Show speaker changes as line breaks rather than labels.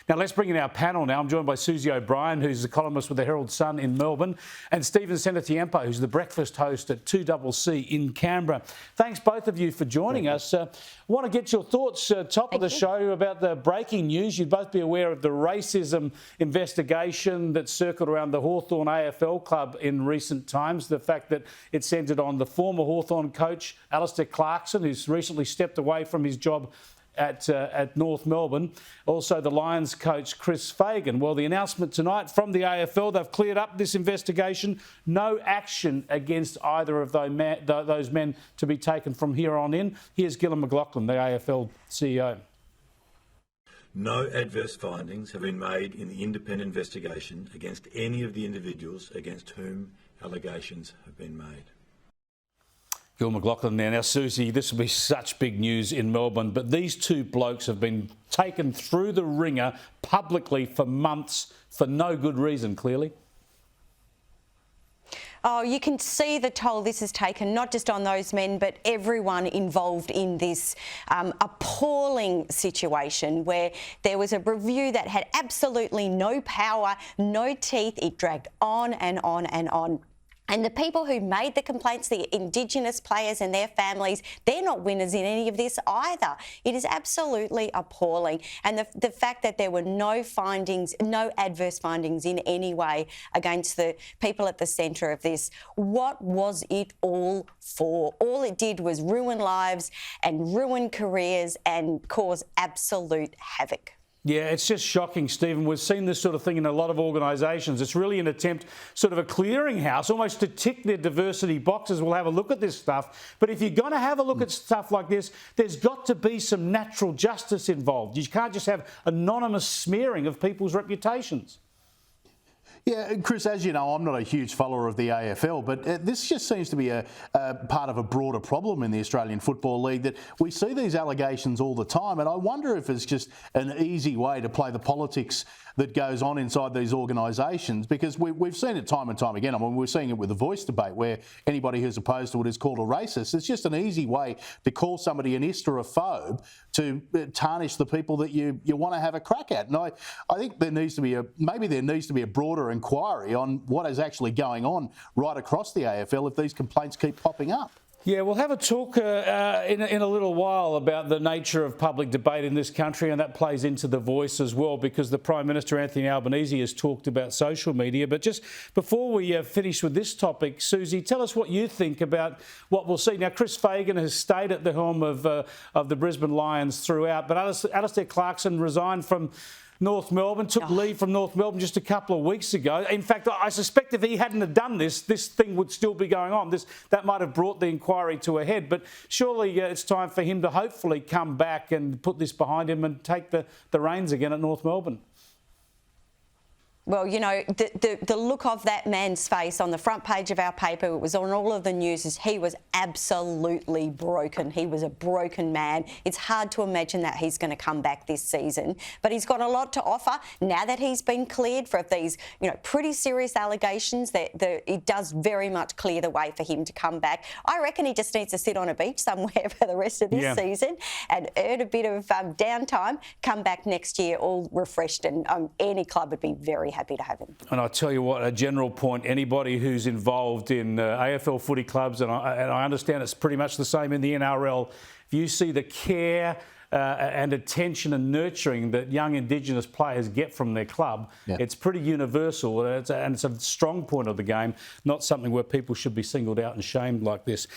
Now, let's bring in our panel now. I'm joined by Susie O'Brien, who's the columnist with the Herald Sun in Melbourne, and Stephen Senatiempo, who's the breakfast host at 2CC in Canberra. Thanks, both of you, for joining us. I want to get your thoughts, top of the show, about the breaking news. You'd both be aware of the racism investigation that circled around the Hawthorn AFL club in recent times, the fact that it centred on the former Hawthorn coach, Alastair Clarkson, who's recently stepped away from his job at North Melbourne. Also the Lions coach, Chris Fagan. Well, the announcement tonight from the AFL, they've cleared up this investigation. No action against either of those men to be taken from here on in. Here's Gillon McLachlan, the AFL CEO.
No adverse findings have been made in the independent investigation against any of the individuals against whom allegations have been made.
Gillon McLachlan there. Now, Susie, this will be such big news in Melbourne, but these two blokes have been taken through the ringer publicly for months for no good reason, clearly.
Oh, you can see the toll this has taken, not just on those men, but everyone involved in this appalling situation where there was a review that had absolutely no power, no teeth. It dragged on and on and on. And the people who made the complaints, the Indigenous players and their families, they're not winners in any of this either. It is absolutely appalling. And the fact that there were no findings, no adverse findings in any way against the people at the centre of this, what was it all for? All it did was ruin lives and ruin careers and cause absolute havoc.
Yeah, it's just shocking, Stephen. We've seen this sort of thing in a lot of organisations. It's really an attempt, sort of a clearinghouse, almost to tick their diversity boxes. We'll have a look at this stuff. But if you're going to have a look at stuff like this, there's got to be some natural justice involved. You can't just have anonymous smearing of people's reputations.
Yeah, Chris, as you know, I'm not a huge follower of the AFL, but this just seems to be a part of a broader problem in the Australian Football League, that we see these allegations all the time, and I wonder if it's just an easy way to play the politics that goes on inside these organisations, because we've seen it time and time again. I mean, we're seeing it with the Voice debate, where anybody who's opposed to it is called a racist. It's just an easy way to call somebody an Isterophobe, to tarnish the people that you want to have a crack at. And I think there needs to be a broader inquiry on what is actually going on right across the AFL if these complaints keep popping up.
Yeah, we'll have a talk in a little while about the nature of public debate in this country, and that plays into the Voice as well, because the Prime Minister, Anthony Albanese, has talked about social media. But just before we finish with this topic, Susie, tell us what you think about what we'll see. Now, Chris Fagan has stayed at the helm of the Brisbane Lions throughout, but Alastair Clarkson resigned from North Melbourne, took leave from North Melbourne just a couple of weeks ago. In fact, I suspect if he hadn't have done this thing would still be going on. That might have brought the inquiry to a head. But surely it's time for him to hopefully come back and put this behind him and take the reins again at North Melbourne.
Well, you know, the look of that man's face on the front page of our paper, it was on all of the news, is he was absolutely broken. He was a broken man. It's hard to imagine that he's going to come back this season, but he's got a lot to offer now that he's been cleared for these, you know, pretty serious allegations. It does very much clear the way for him to come back. I reckon he just needs to sit on a beach somewhere for the rest of this season and earn a bit of downtime, come back next year all refreshed, and any club would be very happy to have him. And
I tell you what, a general point, anybody who's involved in AFL footy clubs, and I understand it's pretty much the same in the NRL, if you see the care and attention and nurturing that young Indigenous players get from their club, it's pretty universal, and it's a strong point of the game, not something where people should be singled out and shamed like this.